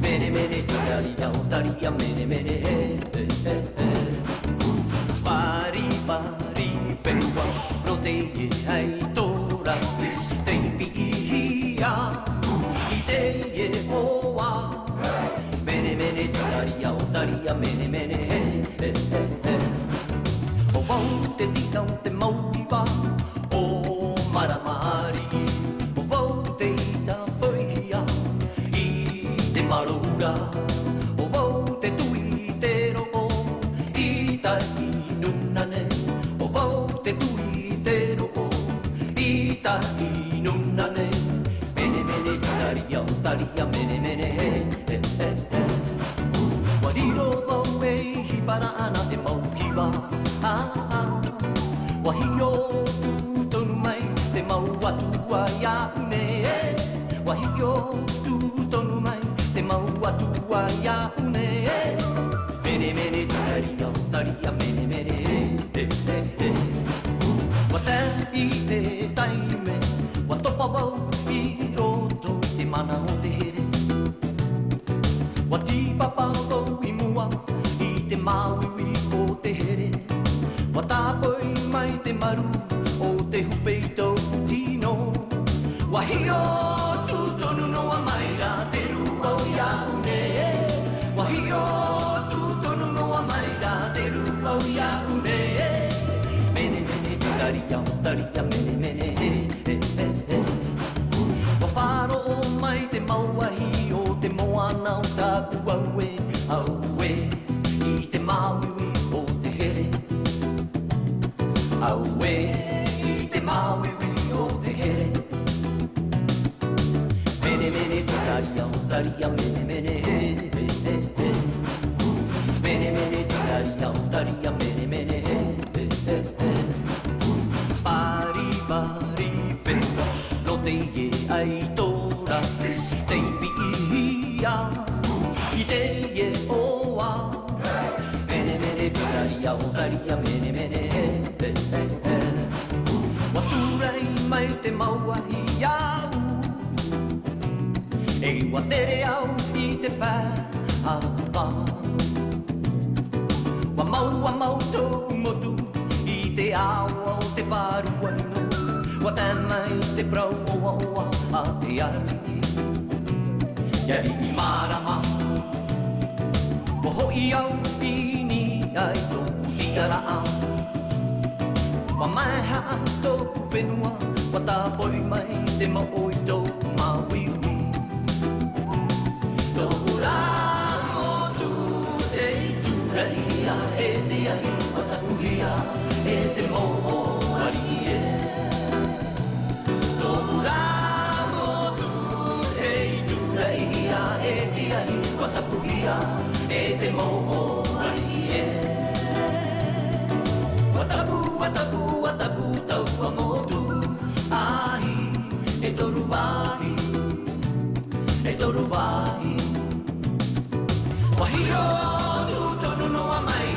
メネメネチャリアオタリアメネメネバリバリペンワロテイアイトラテイビアイテイオワメネメネチャリアオタリアメネメネおぼてティカンテモリバおマラマリおぼていたフイヤイテマロラおぼてトゥイテロイタイヌナネおぼてトゥイテロイタイヌナネメネメネチャリアオタリアメネメネワリロボメヒバラアナテモヒバワヒヨトゥマイテマワトワヤネワヒヨトゥマイテマワトワヤネメネメネチャリアオタリアメネメネワタイテタイメワトパワウイロトテマナオテヘレワティパパウイムワイテマウイオテヘレワタポイマイテマルオテフペイトティノワヒヨトゥトヌノワマイラテルオヤウネワヒヨトゥトヌノワマイラテルオヤウネメネメネチュラリアオタリアメネメネワファローマイテマワヒヨテモアナオタクワウエアウエイテマウイオテヘレアウェイテマウイオテヘレメネメネチュラリアオタリアメネメネメネメネチュラリアオタリアメネメネバリバリペンロテイエアイトラテイビアイテイエオワメネメネチュラリアオタリアメネメネワトゥライマイテマワイヤウエイワテレアウイテパアパワマウワマウトモトイテアワオテパルワイノワタマイテプラウワワアテヤリヤリイマラマワホイヤウイニアイトリアラアワマハトペンワワタポイマイテマオイトマウイウイトラモトゥテイトゥライアエテヤイワタウリアエテモワリエトラモトゥテイトゥライアエテヤイワタウリアエテモワリエワタブワタブワタブタウワモトゥアヒエトルバイエトルバイワヒヨトゥトヌノワマイ